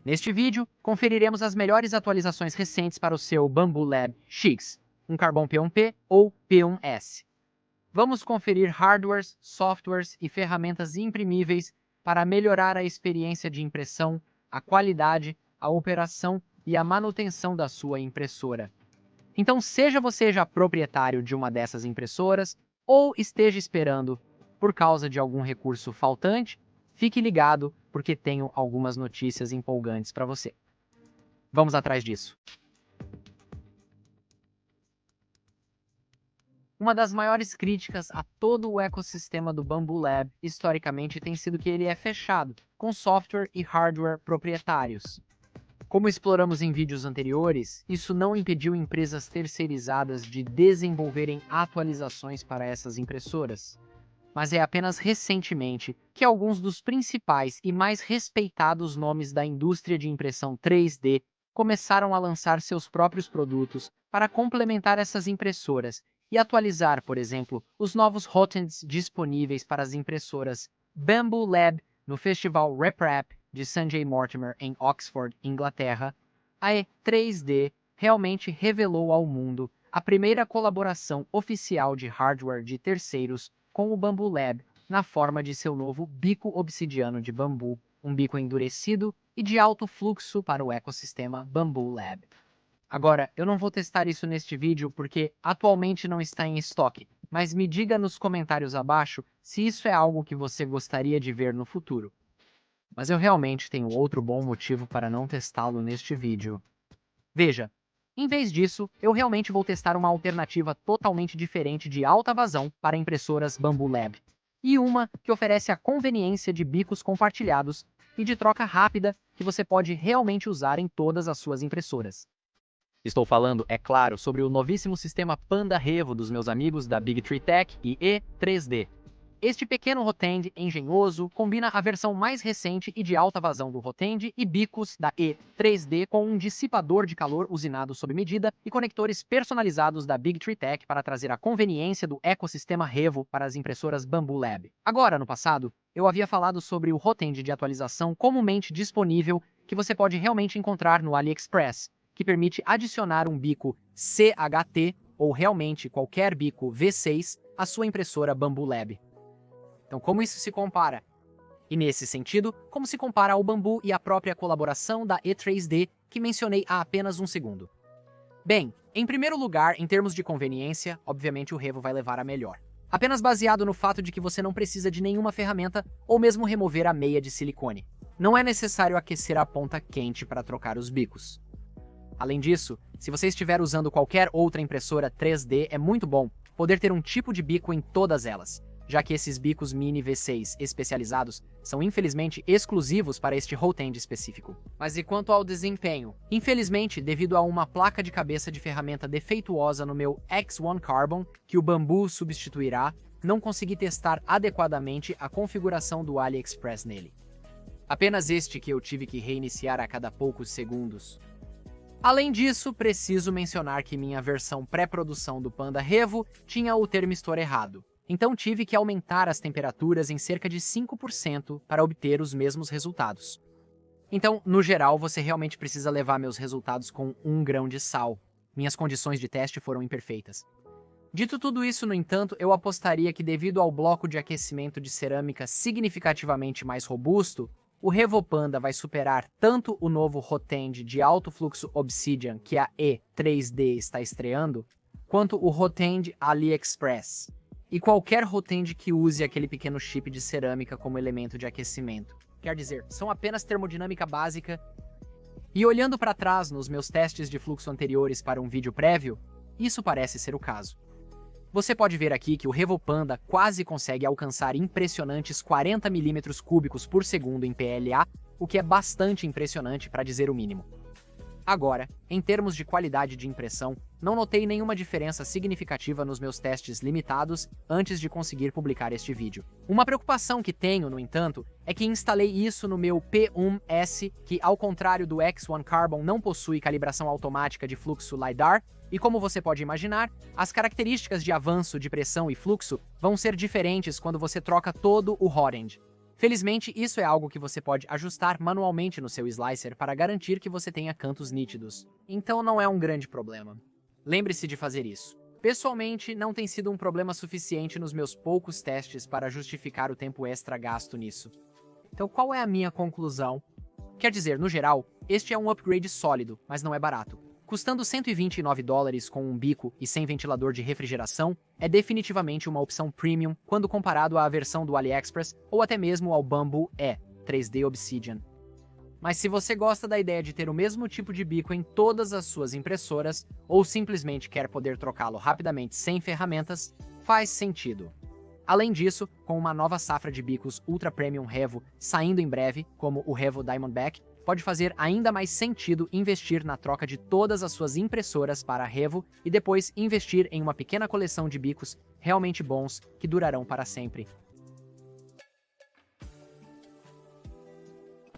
Neste vídeo, conferiremos as melhores atualizações recentes para o seu Bambu Lab X, um Carbon P1P ou P1S. Vamos conferir hardwares, softwares e ferramentas imprimíveis para melhorar a experiência de impressão, a qualidade, a operação e a manutenção da sua impressora. Então, seja você já proprietário de uma dessas impressoras ou esteja esperando por causa de algum recurso faltante, fique ligado porque tenho algumas notícias empolgantes para você. Vamos atrás disso. Uma das maiores críticas a todo o ecossistema do Bambu Lab, historicamente, tem sido que ele é fechado, com software e hardware proprietários. Como exploramos em vídeos anteriores, isso não impediu empresas terceirizadas de desenvolverem atualizações para essas impressoras. Mas é apenas recentemente que alguns dos principais e mais respeitados nomes da indústria de impressão 3D começaram a lançar seus próprios produtos para complementar essas impressoras e atualizar, por exemplo, os novos hotends disponíveis para as impressoras Bambu Lab no festival RepRap de Sanjay Mortimer em Oxford, Inglaterra. A E3D realmente revelou ao mundo a primeira colaboração oficial de hardware de terceiros com o Bambu Lab na forma de seu novo bico obsidiano de bambu, um bico endurecido e de alto fluxo para o ecossistema Bambu Lab. Agora, eu não vou testar isso neste vídeo porque atualmente não está em estoque, mas me diga nos comentários abaixo se isso é algo que você gostaria de ver no futuro. Mas eu realmente tenho outro bom motivo para não testá-lo neste vídeo. Veja, em vez disso, eu realmente vou testar uma alternativa totalmente diferente de alta vazão para impressoras Bambu Lab, e uma que oferece a conveniência de bicos compartilhados e de troca rápida que você pode realmente usar em todas as suas impressoras. Estou falando, é claro, sobre o novíssimo sistema Panda Revo dos meus amigos da Big Tree Tech e E3D. Este pequeno hotend engenhoso combina a versão mais recente e de alta vazão do hotend e bicos da E3D com um dissipador de calor usinado sob medida e conectores personalizados da Big Tree Tech para trazer a conveniência do ecossistema Revo para as impressoras Bambu Lab. Agora, no passado, eu havia falado sobre o hotend de atualização comumente disponível que você pode realmente encontrar no AliExpress, que permite adicionar um bico CHT ou realmente qualquer bico V6 à sua impressora Bambu Lab. Então, como isso se compara? E nesse sentido, como se compara ao Bambu e à própria colaboração da E3D que mencionei há apenas um segundo? Bem, em primeiro lugar, em termos de conveniência, obviamente o Revo vai levar a melhor. Apenas baseado no fato de que você não precisa de nenhuma ferramenta ou mesmo remover a meia de silicone. Não é necessário aquecer a ponta quente para trocar os bicos. Além disso, se você estiver usando qualquer outra impressora 3D, é muito bom poder ter um tipo de bico em todas elas, já que esses bicos Mini V6 especializados são infelizmente exclusivos para este hotend específico. Mas e quanto ao desempenho? Infelizmente, devido a uma placa de cabeça de ferramenta defeituosa no meu X1 Carbon, que o Bambu substituirá, não consegui testar adequadamente a configuração do AliExpress nele. Apenas este que eu tive que reiniciar a cada poucos segundos. Além disso, preciso mencionar que minha versão pré-produção do Panda Revo tinha o termistor errado. Então tive que aumentar as temperaturas em cerca de 5% para obter os mesmos resultados. Então, no geral, você realmente precisa levar meus resultados com 1 grão de sal. Minhas condições de teste foram imperfeitas. Dito tudo isso, no entanto, eu apostaria que devido ao bloco de aquecimento de cerâmica significativamente mais robusto, o Revo Panda vai superar tanto o novo hotend de alto fluxo Obsidian que a E3D está estreando, quanto o hotend AliExpress. E qualquer hotend que use aquele pequeno chip de cerâmica como elemento de aquecimento. Quer dizer, são apenas termodinâmica básica. E olhando para trás nos meus testes de fluxo anteriores para um vídeo prévio, isso parece ser o caso. Você pode ver aqui que o Revo Panda quase consegue alcançar impressionantes 40 mm3 por segundo em PLA, o que é bastante impressionante para dizer o mínimo. Agora, em termos de qualidade de impressão, não notei nenhuma diferença significativa nos meus testes limitados antes de conseguir publicar este vídeo. Uma preocupação que tenho, no entanto, é que instalei isso no meu P1S, que ao contrário do X1 Carbon não possui calibração automática de fluxo LiDAR, e como você pode imaginar, as características de avanço de pressão e fluxo vão ser diferentes quando você troca todo o hotend. Felizmente, isso é algo que você pode ajustar manualmente no seu slicer para garantir que você tenha cantos nítidos, então não é um grande problema. Lembre-se de fazer isso. Pessoalmente, não tem sido um problema suficiente nos meus poucos testes para justificar o tempo extra gasto nisso. Então, qual é a minha conclusão? Quer dizer, no geral, este é um upgrade sólido, mas não é barato. Custando $129 com um bico e sem ventilador de refrigeração, é definitivamente uma opção premium quando comparado à versão do AliExpress ou até mesmo ao Bamboo E 3D Obsidian. Mas se você gosta da ideia de ter o mesmo tipo de bico em todas as suas impressoras, ou simplesmente quer poder trocá-lo rapidamente sem ferramentas, faz sentido. Além disso, com uma nova safra de bicos Ultra Premium Revo saindo em breve, como o Revo Diamondback, pode fazer ainda mais sentido investir na troca de todas as suas impressoras para a Revo e depois investir em uma pequena coleção de bicos realmente bons que durarão para sempre.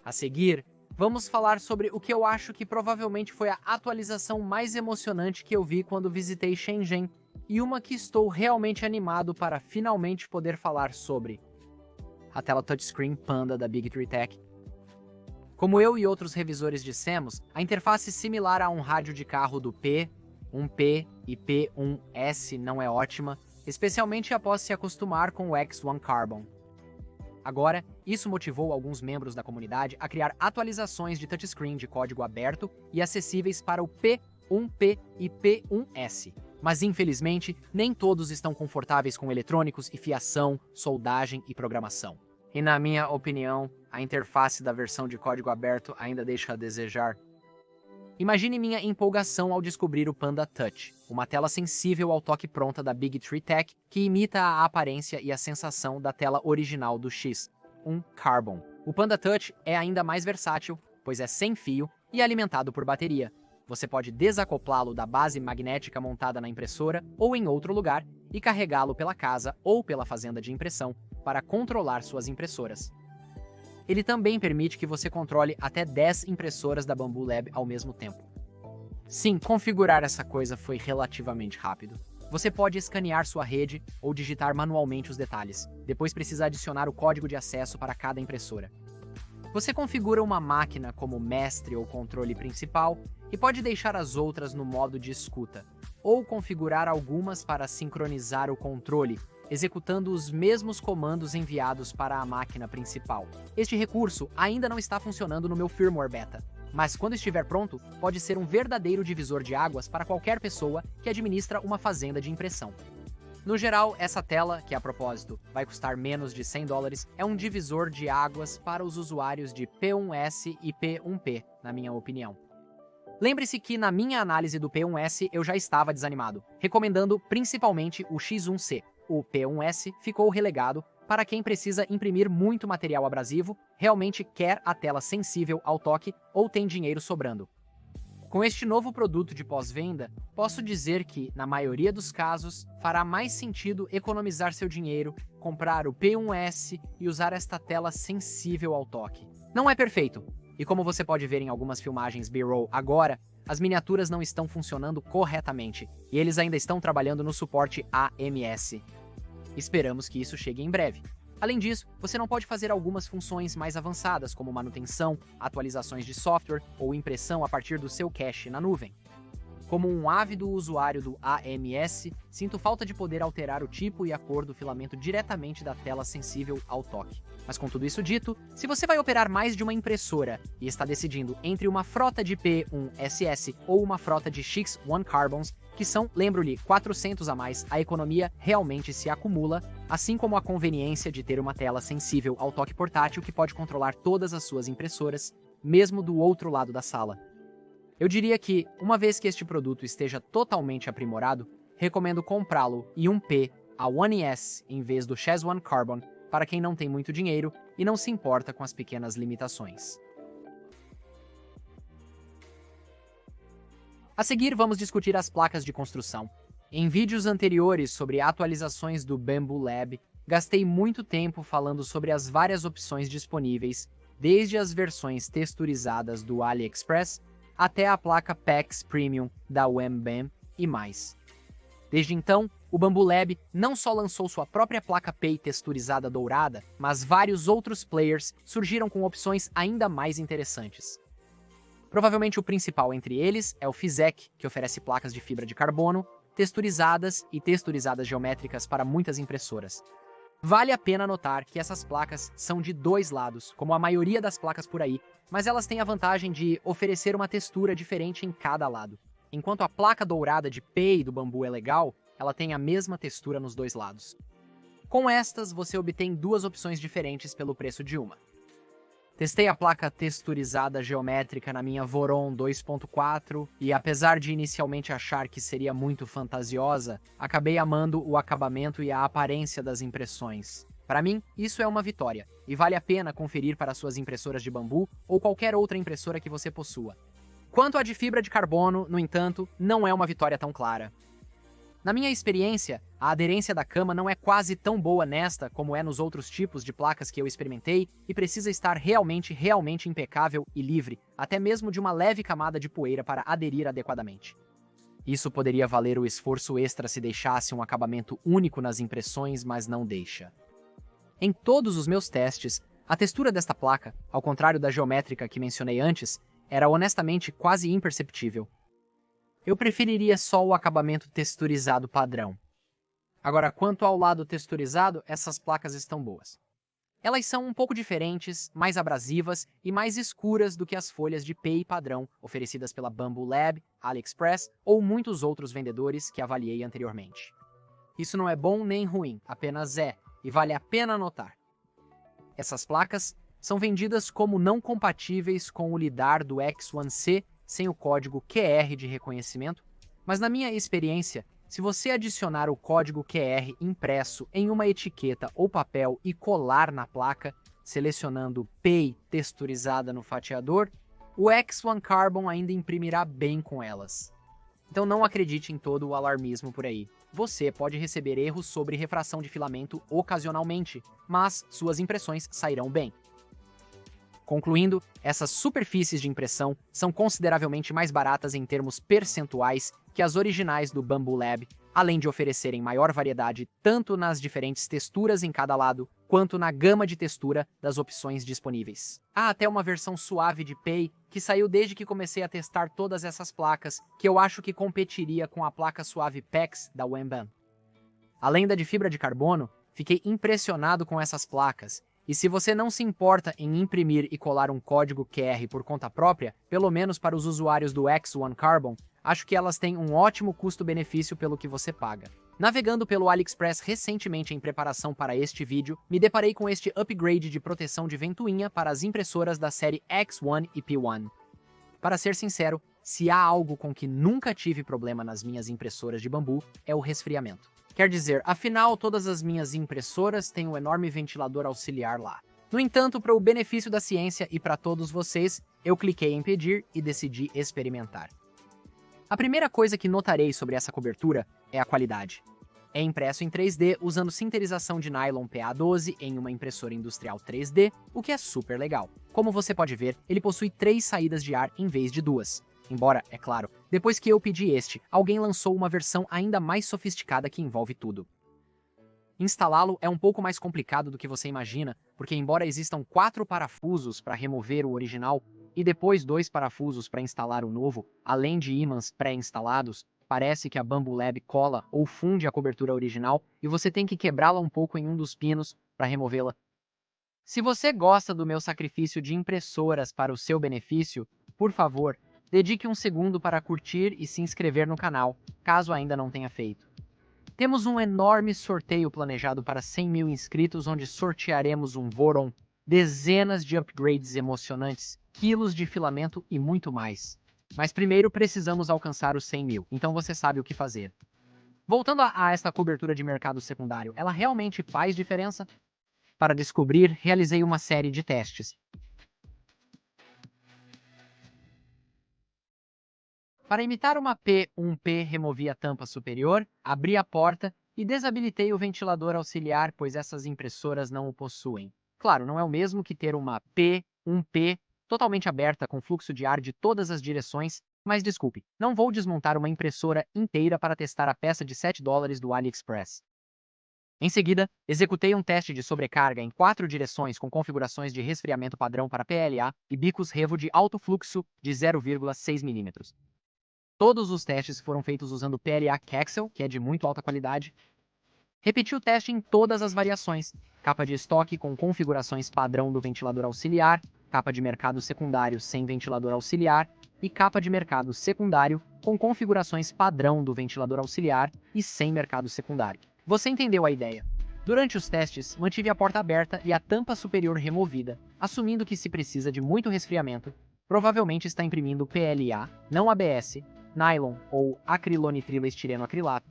A seguir, vamos falar sobre o que eu acho que provavelmente foi a atualização mais emocionante que eu vi quando visitei Shenzhen e uma que estou realmente animado para finalmente poder falar sobre: a tela touchscreen Panda da Big Tree Tech. Como eu e outros revisores dissemos, a interface similar a um rádio de carro do P, 1P e P1S não é ótima, especialmente após se acostumar com o X1 Carbon. Agora, isso motivou alguns membros da comunidade a criar atualizações de touchscreen de código aberto e acessíveis para o P1P e P1S. Mas infelizmente, nem todos estão confortáveis com eletrônicos e fiação, soldagem e programação. E na minha opinião, a interface da versão de código aberto ainda deixa a desejar. Imagine minha empolgação ao descobrir o Panda Touch, uma tela sensível ao toque pronta da Big Tree Tech que imita a aparência e a sensação da tela original do X1 Carbon. O Panda Touch é ainda mais versátil, pois é sem fio e alimentado por bateria. Você pode desacoplá-lo da base magnética montada na impressora ou em outro lugar e carregá-lo pela casa ou pela fazenda de impressão para controlar suas impressoras. Ele também permite que você controle até 10 impressoras da Bamboo Lab ao mesmo tempo. Sim, configurar essa coisa foi relativamente rápido. Você pode escanear sua rede ou digitar manualmente os detalhes, depois precisa adicionar o código de acesso para cada impressora. Você configura uma máquina como mestre ou controle principal e pode deixar as outras no modo de escuta, ou configurar algumas para sincronizar o controle, executando os mesmos comandos enviados para a máquina principal. Este recurso ainda não está funcionando no meu firmware beta, mas quando estiver pronto, pode ser um verdadeiro divisor de águas para qualquer pessoa que administra uma fazenda de impressão. No geral, essa tela, que a propósito vai custar menos de $100, é um divisor de águas para os usuários de P1S e P1P, na minha opinião. Lembre-se que na minha análise do P1S eu já estava desanimado, recomendando principalmente o X1C. O P1S ficou relegado para quem precisa imprimir muito material abrasivo, realmente quer a tela sensível ao toque ou tem dinheiro sobrando. Com este novo produto de pós-venda, posso dizer que, na maioria dos casos, fará mais sentido economizar seu dinheiro, comprar o P1S e usar esta tela sensível ao toque. Não é perfeito, e como você pode ver em algumas filmagens B-roll agora, as miniaturas não estão funcionando corretamente, e eles ainda estão trabalhando no suporte AMS. Esperamos que isso chegue em breve. Além disso, você não pode fazer algumas funções mais avançadas, como manutenção, atualizações de software ou impressão a partir do seu cache na nuvem. Como um ávido usuário do AMS, sinto falta de poder alterar o tipo e a cor do filamento diretamente da tela sensível ao toque. Mas com tudo isso dito, se você vai operar mais de uma impressora e está decidindo entre uma frota de P1SS ou uma frota de X1 Carbons, que são, lembro-lhe, 400 a mais, a economia realmente se acumula, assim como a conveniência de ter uma tela sensível ao toque portátil que pode controlar todas as suas impressoras, mesmo do outro lado da sala. Eu diria que, uma vez que este produto esteja totalmente aprimorado, recomendo comprá-lo em um P a 1S em vez do X1 Carbon para quem não tem muito dinheiro e não se importa com as pequenas limitações. A seguir, vamos discutir as placas de construção. Em vídeos anteriores sobre atualizações do Bamboo Lab, gastei muito tempo falando sobre as várias opções disponíveis, desde as versões texturizadas do AliExpress até a placa PAX Premium da Wembam e mais. Desde então, o Bambu Lab não só lançou sua própria placa PEI texturizada dourada, mas vários outros players surgiram com opções ainda mais interessantes. Provavelmente o principal entre eles é o Physek, que oferece placas de fibra de carbono, texturizadas e texturizadas geométricas para muitas impressoras. Vale a pena notar que essas placas são de dois lados, como a maioria das placas por aí, mas elas têm a vantagem de oferecer uma textura diferente em cada lado. Enquanto a placa dourada de PEI do bambu é legal, ela tem a mesma textura nos dois lados. Com estas, você obtém duas opções diferentes pelo preço de uma. Testei a placa texturizada geométrica na minha Voron 2.4 e, apesar de inicialmente achar que seria muito fantasiosa, acabei amando o acabamento e a aparência das impressões. Para mim, isso é uma vitória, e vale a pena conferir para suas impressoras de bambu ou qualquer outra impressora que você possua. Quanto à de fibra de carbono, no entanto, não é uma vitória tão clara. Na minha experiência, a aderência da cama não é quase tão boa nesta como é nos outros tipos de placas que eu experimentei e precisa estar realmente impecável e livre, até mesmo de uma leve camada de poeira para aderir adequadamente. Isso poderia valer o esforço extra se deixasse um acabamento único nas impressões, mas não deixa. Em todos os meus testes, a textura desta placa, ao contrário da geométrica que mencionei antes, era honestamente quase imperceptível. Eu preferiria só o acabamento texturizado padrão. Agora, quanto ao lado texturizado, essas placas estão boas. Elas são um pouco diferentes, mais abrasivas e mais escuras do que as folhas de PEI padrão oferecidas pela Bambu Lab, AliExpress ou muitos outros vendedores que avaliei anteriormente. Isso não é bom nem ruim, apenas é, e vale a pena notar. Essas placas são vendidas como não compatíveis com o lidar do X1C sem o código QR de reconhecimento, mas na minha experiência, se você adicionar o código QR impresso em uma etiqueta ou papel e colar na placa, selecionando PEI texturizada no fatiador, o X1 Carbon ainda imprimirá bem com elas. Então não acredite em todo o alarmismo por aí. Você pode receber erros sobre refração de filamento ocasionalmente, mas suas impressões sairão bem. Concluindo, essas superfícies de impressão são consideravelmente mais baratas em termos percentuais que as originais do Bambu Lab, além de oferecerem maior variedade tanto nas diferentes texturas em cada lado, quanto na gama de textura das opções disponíveis. Há até uma versão suave de PEI que saiu desde que comecei a testar todas essas placas, que eu acho que competiria com a placa suave PEX da Wenban. Além da de fibra de carbono, fiquei impressionado com essas placas. E se você não se importa em imprimir e colar um código QR por conta própria, pelo menos para os usuários do X1 Carbon, acho que elas têm um ótimo custo-benefício pelo que você paga. Navegando pelo AliExpress recentemente em preparação para este vídeo, me deparei com este upgrade de proteção de ventoinha para as impressoras da série X1 e P1. Para ser sincero, se há algo com que nunca tive problema nas minhas impressoras de bambu, é o resfriamento. Quer dizer, afinal, todas as minhas impressoras têm um enorme ventilador auxiliar lá. No entanto, para o benefício da ciência e para todos vocês, eu cliquei em pedir e decidi experimentar. A primeira coisa que notarei sobre essa cobertura é a qualidade. É impresso em 3D usando sinterização de nylon PA12 em uma impressora industrial 3D, o que é super legal. Como você pode ver, ele possui 3 saídas de ar em vez de 2. Embora, é claro, depois que eu pedi este, alguém lançou uma versão ainda mais sofisticada que envolve tudo. Instalá-lo é um pouco mais complicado do que você imagina, porque embora existam 4 parafusos para remover o original e depois 2 parafusos para instalar o novo, além de ímãs pré-instalados, parece que a Bambu Lab cola ou funde a cobertura original e você tem que quebrá-la um pouco em um dos pinos para removê-la. Se você gosta do meu sacrifício de impressoras para o seu benefício, por favor, dedique um segundo para curtir e se inscrever no canal, caso ainda não tenha feito. Temos um enorme sorteio planejado para 100 mil inscritos, onde sortearemos um Voron, dezenas de upgrades emocionantes, quilos de filamento e muito mais. Mas primeiro precisamos alcançar os 100 mil, então você sabe o que fazer. Voltando a esta cobertura de mercado secundário, ela realmente faz diferença? Para descobrir, realizei uma série de testes. Para imitar uma P1P, removi a tampa superior, abri a porta e desabilitei o ventilador auxiliar, pois essas impressoras não o possuem. Claro, não é o mesmo que ter uma P1P totalmente aberta com fluxo de ar de todas as direções, Mas desculpe, não vou desmontar uma impressora inteira para testar a peça de $7 do AliExpress. Em seguida, executei um teste de sobrecarga em 4 direções com configurações de resfriamento padrão para PLA e bicos Revo de alto fluxo de 0,6 mm. Todos os testes foram feitos usando PLA Kexel, que é de muito alta qualidade. Repeti o teste em todas as variações: capa de estoque com configurações padrão do ventilador auxiliar, capa de mercado secundário sem ventilador auxiliar e capa de mercado secundário com configurações padrão do ventilador auxiliar e sem mercado secundário. Você entendeu a ideia? Durante os testes, mantive a porta aberta e a tampa superior removida, assumindo que se precisa de muito resfriamento, provavelmente está imprimindo PLA, não ABS, nylon ou acrilonitrilo-estireno-acrilato.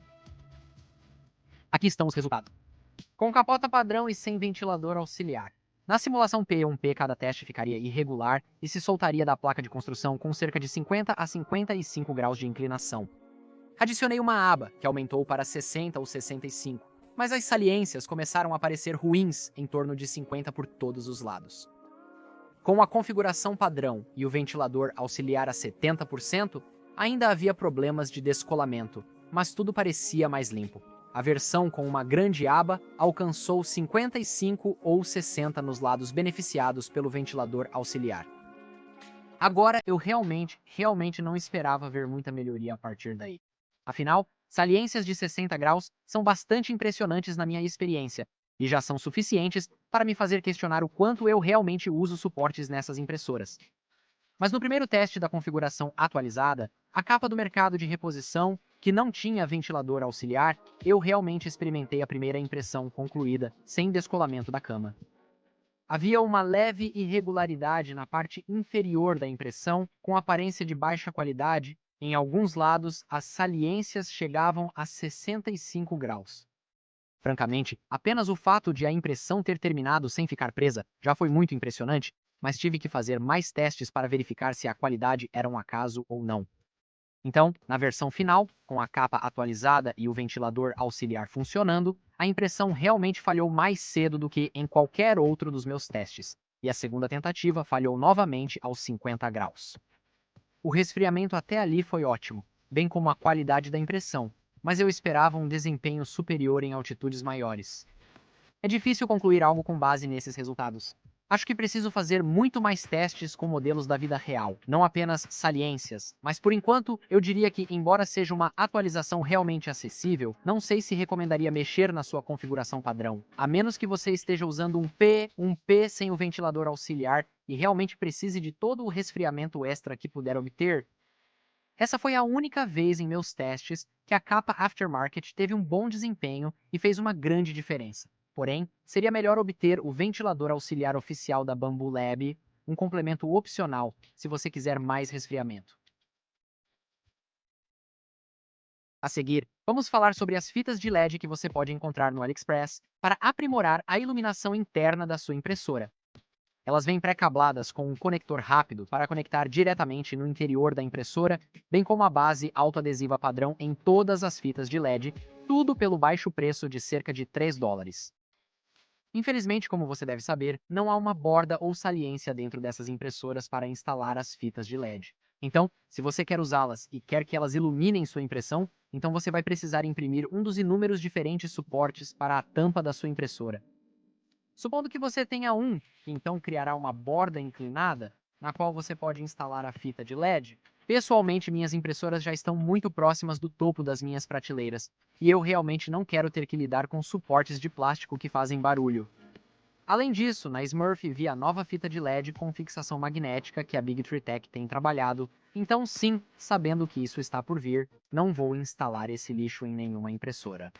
Aqui estão os resultados. Com capota padrão e sem ventilador auxiliar. Na simulação P1P, cada teste ficaria irregular e se soltaria da placa de construção com cerca de 50 a 55 graus de inclinação. Adicionei uma aba, que aumentou para 60 ou 65, mas as saliências começaram a aparecer ruins em torno de 50 por todos os lados. Com a configuração padrão e o ventilador auxiliar a 70%, ainda havia problemas de descolamento, mas tudo parecia mais limpo. A versão com uma grande aba alcançou 55 ou 60 nos lados beneficiados pelo ventilador auxiliar. Agora eu realmente não esperava ver muita melhoria a partir daí. Afinal, saliências de 60 graus são bastante impressionantes na minha experiência, e já são suficientes para me fazer questionar o quanto eu realmente uso suportes nessas impressoras. Mas no primeiro teste da configuração atualizada, a capa do mercado de reposição, que não tinha ventilador auxiliar, eu realmente experimentei a primeira impressão concluída, sem descolamento da cama. Havia uma leve irregularidade na parte inferior da impressão, com aparência de baixa qualidade. Em alguns lados, as saliências chegavam a 65 graus. Francamente, apenas o fato de a impressão ter terminado sem ficar presa já foi muito impressionante, mas tive que fazer mais testes para verificar se a qualidade era um acaso ou não. Então, na versão final, com a capa atualizada e o ventilador auxiliar funcionando, a impressão realmente falhou mais cedo do que em qualquer outro dos meus testes, e a segunda tentativa falhou novamente aos 50 graus. O resfriamento até ali foi ótimo, bem como a qualidade da impressão, mas eu esperava um desempenho superior em altitudes maiores. É difícil concluir algo com base nesses resultados. Acho que preciso fazer muito mais testes com modelos da vida real, não apenas saliências, mas por enquanto eu diria que, embora seja uma atualização realmente acessível, não sei se recomendaria mexer na sua configuração padrão, a menos que você esteja usando um P sem o ventilador auxiliar e realmente precise de todo o resfriamento extra que puder obter. Essa foi a única vez em meus testes que a capa aftermarket teve um bom desempenho e fez uma grande diferença. Porém, seria melhor obter o ventilador auxiliar oficial da Bambu Lab, um complemento opcional, se você quiser mais resfriamento. A seguir, vamos falar sobre as fitas de LED que você pode encontrar no AliExpress para aprimorar a iluminação interna da sua impressora. Elas vêm pré-cabladas com um conector rápido para conectar diretamente no interior da impressora, bem como a base autoadesiva padrão em todas as fitas de LED, tudo pelo baixo preço de cerca de $3. Infelizmente, como você deve saber, não há uma borda ou saliência dentro dessas impressoras para instalar as fitas de LED. Então, se você quer usá-las e quer que elas iluminem sua impressão, então você vai precisar imprimir um dos inúmeros diferentes suportes para a tampa da sua impressora. Supondo que você tenha um, que então criará uma borda inclinada, na qual você pode instalar a fita de LED. Pessoalmente, minhas impressoras já estão muito próximas do topo das minhas prateleiras, e eu realmente não quero ter que lidar com suportes de plástico que fazem barulho. Além disso, na Smurf vi a nova fita de LED com fixação magnética que a Big Tree Tech tem trabalhado, então sim, sabendo que isso está por vir, não vou instalar esse lixo em nenhuma impressora.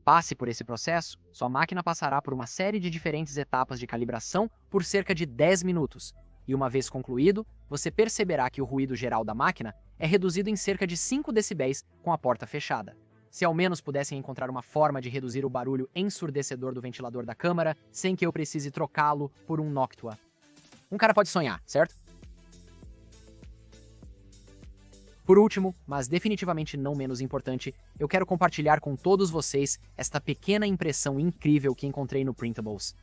Passe por esse processo, sua máquina passará por uma série de diferentes etapas de calibração por cerca de 10 minutos, e uma vez concluído, você perceberá que o ruído geral da máquina é reduzido em cerca de 5 decibéis com a porta fechada. Se ao menos pudessem encontrar uma forma de reduzir o barulho ensurdecedor do ventilador da câmara sem que eu precise trocá-lo por um Noctua. Um cara pode sonhar, certo? Por último, mas definitivamente não menos importante, eu quero compartilhar com todos vocês esta pequena impressão incrível que encontrei no Printables.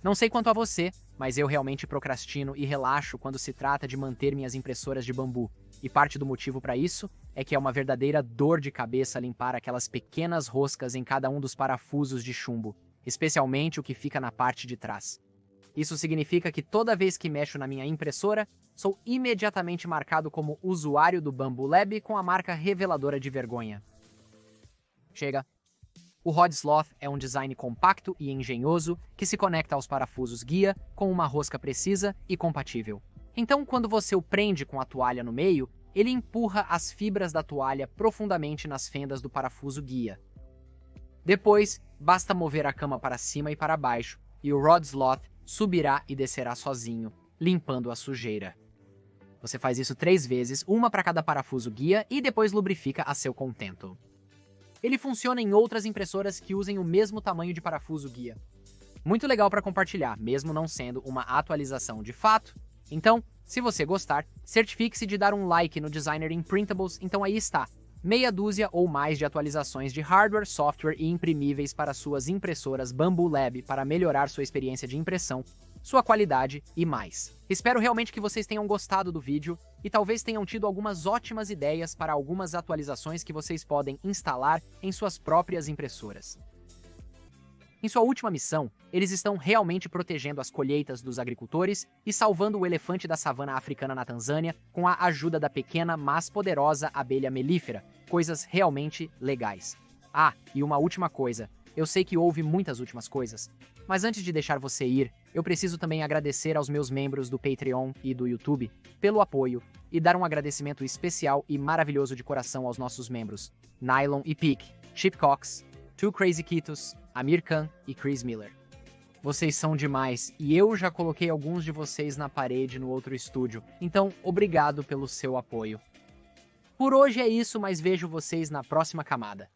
Não sei quanto a você, mas eu realmente procrastino e relaxo quando se trata de manter minhas impressoras de bambu. E parte do motivo para isso é que é uma verdadeira dor de cabeça limpar aquelas pequenas roscas em cada um dos parafusos de chumbo, especialmente o que fica na parte de trás. Isso significa que toda vez que mexo na minha impressora, sou imediatamente marcado como usuário do Bambu Lab com a marca reveladora de vergonha. Chega! O Rod Sloth é um design compacto e engenhoso que se conecta aos parafusos guia com uma rosca precisa e compatível. Então, quando você o prende com a toalha no meio, ele empurra as fibras da toalha profundamente nas fendas do parafuso guia. Depois, basta mover a cama para cima e para baixo, e o Rod Sloth subirá e descerá sozinho, limpando a sujeira. Você faz isso 3 vezes, uma para cada parafuso guia, e depois lubrifica a seu contento. Ele funciona em outras impressoras que usem o mesmo tamanho de parafuso guia. Muito legal para compartilhar, mesmo não sendo uma atualização de fato. Então, se você gostar, certifique-se de dar um like no Designer Imprintables, então aí está. Meia dúzia ou mais de atualizações de hardware, software e imprimíveis para suas impressoras Bambu Lab para melhorar sua experiência de impressão, sua qualidade e mais. Espero realmente que vocês tenham gostado do vídeo e talvez tenham tido algumas ótimas ideias para algumas atualizações que vocês podem instalar em suas próprias impressoras. Em sua última missão, eles estão realmente protegendo as colheitas dos agricultores e salvando o elefante da savana africana na Tanzânia com a ajuda da pequena, mas poderosa abelha melífera. Coisas realmente legais. Ah, e uma última coisa. Eu sei que houve muitas últimas coisas, mas antes de deixar você ir, eu preciso também agradecer aos meus membros do Patreon e do YouTube pelo apoio e dar um agradecimento especial e maravilhoso de coração aos nossos membros Nylon e Peak, Chip Cox, Two Crazy Kitos, Amir Khan e Chris Miller. Vocês são demais e eu já coloquei alguns de vocês na parede no outro estúdio, então obrigado pelo seu apoio. Por hoje é isso, mas vejo vocês na próxima camada.